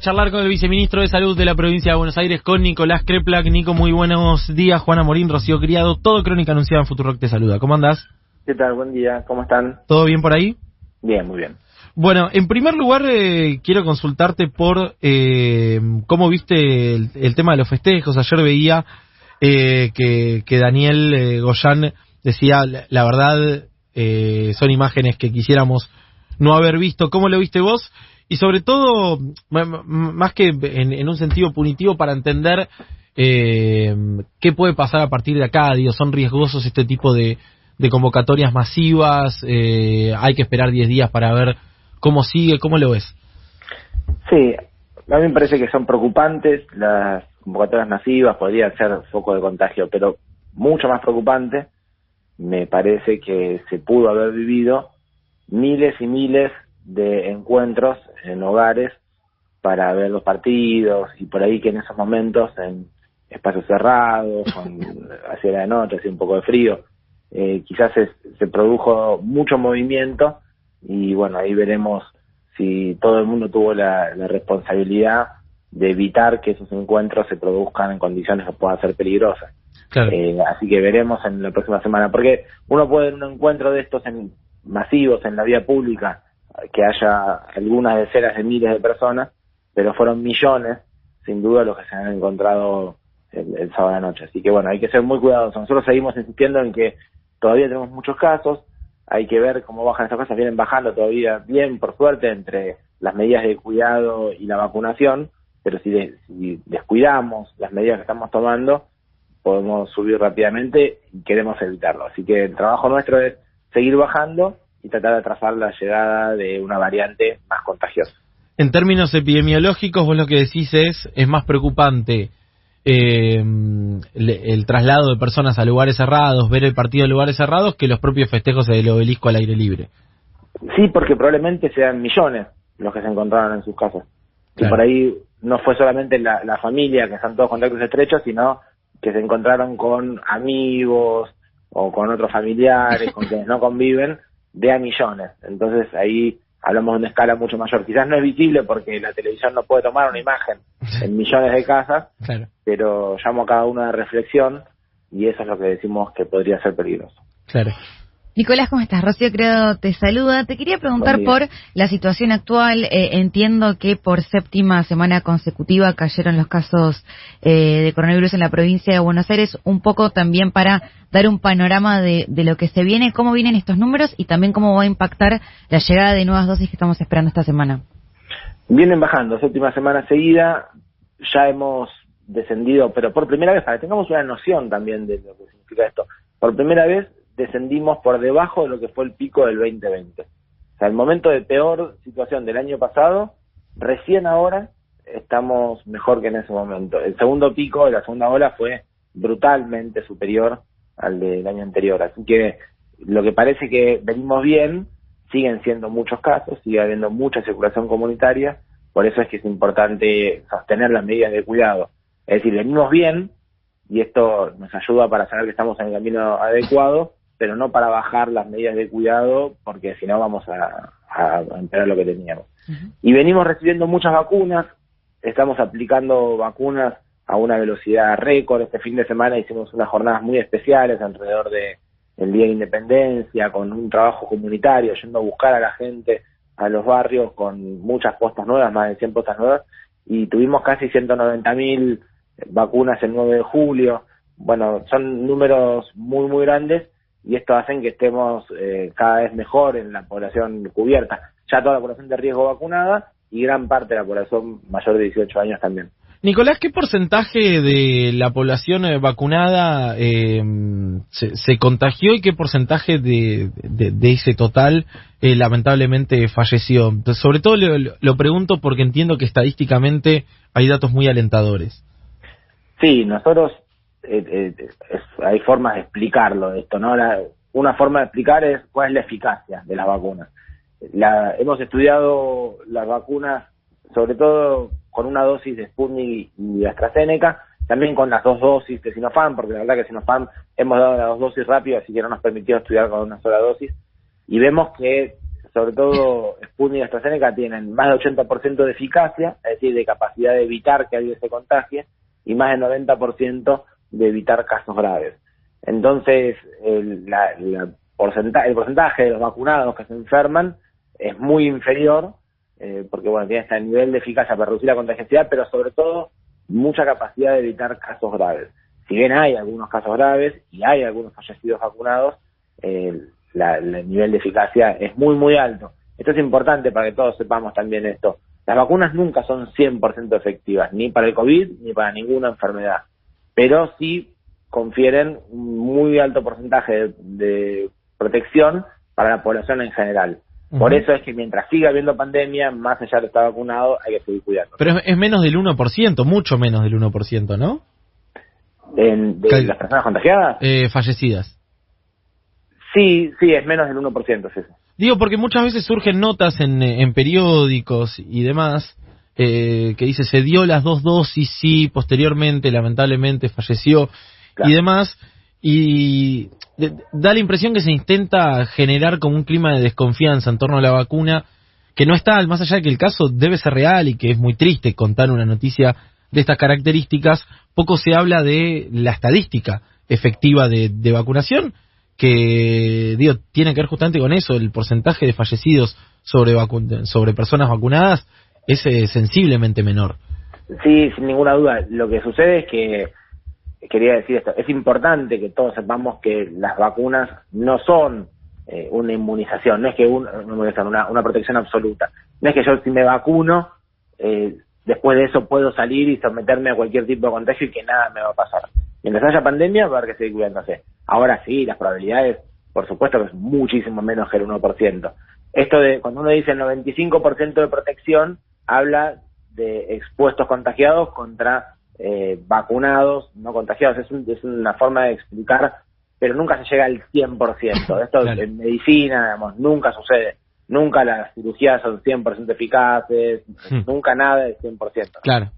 charlar con el viceministro de Salud de la provincia de Buenos Aires, con Nicolás Kreplak. Nico, muy buenos días. Juana Morín, Rocío Criado, todo Crónica Anunciada en Futurock te saluda. ¿Cómo andás? ¿Qué tal? Buen día. ¿Cómo están? ¿Todo bien por ahí? Bien, muy bien. Bueno, en primer lugar quiero consultarte por cómo viste el tema de los festejos. Ayer veía que Daniel Goyan decía, la verdad, son imágenes que quisiéramos no haber visto. ¿Cómo lo viste vos? Y sobre todo, más que en un sentido punitivo, para entender qué puede pasar a partir de acá. Digo, son riesgosos este tipo de convocatorias masivas, hay que esperar 10 días para ver cómo sigue. ¿Cómo lo ves? Sí, a mí me parece que son preocupantes las convocatorias masivas, podrían ser foco de contagio, pero mucho más preocupante me parece que se pudo haber vivido miles y miles de encuentros en hogares para ver los partidos, y por ahí que en esos momentos en espacios cerrados, hacia la noche, hacía un poco de frío, quizás se produjo mucho movimiento, y bueno, ahí veremos si todo el mundo tuvo la responsabilidad de evitar que esos encuentros se produzcan en condiciones que puedan ser peligrosas. Claro. Así que veremos en la próxima semana, porque uno puede en un encuentro de estos masivos en la vía pública que haya algunas decenas de miles de personas, pero fueron millones, sin duda, los que se han encontrado el sábado a la noche. Así que bueno, hay que ser muy cuidadosos. Nosotros seguimos insistiendo en que todavía tenemos muchos casos, hay que ver cómo bajan estos casos, vienen bajando todavía bien, por suerte, entre las medidas de cuidado y la vacunación, pero si descuidamos las medidas que estamos tomando, podemos subir rápidamente y queremos evitarlo. Así que el trabajo nuestro es seguir bajando y tratar de atrasar la llegada de una variante más contagiosa. En términos epidemiológicos, vos lo que decís es más preocupante el traslado de personas a lugares cerrados, ver el partido en lugares cerrados, que los propios festejos del Obelisco al aire libre. Sí, porque probablemente sean millones los que se encontraron en sus casas. Claro. Y por ahí no fue solamente la familia, que están todos contactos estrechos, sino que se encontraron con amigos o con otros familiares con quienes no conviven, de a millones. Entonces ahí hablamos de una escala mucho mayor. Quizás no es visible porque la televisión no puede tomar una imagen en millones de casas, claro, pero llamo a cada uno de reflexión, y eso es lo que decimos que podría ser peligroso. Claro. Nicolás, ¿cómo estás? Rocío Credo te saluda. Te quería preguntar por la situación actual. Entiendo que por séptima semana consecutiva cayeron los casos de coronavirus en la provincia de Buenos Aires, un poco también para dar un panorama de lo que se viene, cómo vienen estos números y también cómo va a impactar la llegada de nuevas dosis que estamos esperando esta semana. Vienen bajando, séptima semana seguida, ya hemos descendido, pero por primera vez, para que tengamos una noción también de lo que significa esto, por primera vez descendimos por debajo de lo que fue el pico del 2020. O sea, el momento de peor situación del año pasado, recién ahora estamos mejor que en ese momento. El segundo pico de la segunda ola fue brutalmente superior al del año anterior. Así que lo que parece que venimos bien, siguen siendo muchos casos, sigue habiendo mucha circulación comunitaria, por eso es que es importante sostener las medidas de cuidado. Es decir, venimos bien, y esto nos ayuda para saber que estamos en el camino adecuado, pero no para bajar las medidas de cuidado, porque si no vamos a empeorar lo que teníamos. Uh-huh. Y venimos recibiendo muchas vacunas, estamos aplicando vacunas a una velocidad récord. Este fin de semana hicimos unas jornadas muy especiales alrededor del Día de Independencia, con un trabajo comunitario, yendo a buscar a la gente a los barrios con muchas postas nuevas, más de 100 postas nuevas, y tuvimos casi 190.000 vacunas el 9 de julio. Bueno, son números muy, muy grandes, y esto hacen que estemos cada vez mejor en la población cubierta. Ya toda la población de riesgo vacunada y gran parte de la población mayor de 18 años también. Nicolás, ¿qué porcentaje de la población vacunada se contagió y qué porcentaje de ese total lamentablemente falleció? Sobre todo lo pregunto porque entiendo que estadísticamente hay datos muy alentadores. Sí, nosotros hay formas de explicarlo esto, ¿no? Una forma de explicar es cuál es la eficacia de las vacunas. Hemos estudiado las vacunas, sobre todo con una dosis de Sputnik y AstraZeneca, también con las 2 dosis de Sinopharm, porque la verdad que Sinopharm hemos dado las 2 dosis rápido, así que no nos permitió estudiar con una sola dosis, y vemos que sobre todo Sputnik y AstraZeneca, tienen más del 80% de eficacia, es decir, de capacidad de evitar que alguien se contagie, y más del 90% de evitar casos graves. Entonces, el porcentaje de los vacunados que se enferman es muy inferior, porque bueno, tiene este nivel de eficacia para reducir la contagiosidad, pero sobre todo mucha capacidad de evitar casos graves. Si bien hay algunos casos graves y hay algunos fallecidos vacunados, el nivel de eficacia es muy, muy alto. Esto es importante para que todos sepamos también esto. Las vacunas nunca son 100% efectivas, ni para el COVID ni para ninguna enfermedad, pero sí confieren un muy alto porcentaje de protección para la población en general. Por eso es que mientras siga habiendo pandemia, más allá de estar vacunado, hay que seguir cuidando. Pero es menos del 1%, mucho menos del 1%, ¿no? ¿De las personas contagiadas? Fallecidas. Sí, es menos del 1%. Sí. Digo, porque muchas veces surgen notas en periódicos y demás, que dice, se dio las 2 dosis, sí, posteriormente, lamentablemente, falleció, claro, y demás, y da la impresión que se intenta generar como un clima de desconfianza en torno a la vacuna, que no está, más allá de que el caso debe ser real y que es muy triste contar una noticia de estas características, poco se habla de la estadística efectiva de vacunación, que tiene que ver justamente con eso. El porcentaje de fallecidos sobre personas vacunadas es sensiblemente menor. Sí, sin ninguna duda. Lo que sucede es que, quería decir esto, es importante que todos sepamos que las vacunas no son una inmunización, no es que una protección absoluta. No es que yo, si me vacuno, después de eso puedo salir y someterme a cualquier tipo de contagio y que nada me va a pasar. Mientras haya pandemia, va a haber que seguir cuidándose. Ahora sí, las probabilidades, por supuesto que es muchísimo menos que el 1%. Esto de, cuando uno dice el 95% de protección, habla de expuestos contagiados contra vacunados no contagiados. Es una forma de explicar, pero nunca se llega al 100%. Esto claro, en medicina, digamos, nunca sucede. Nunca las cirugías son 100% eficaces, nunca nada es 100%. Claro.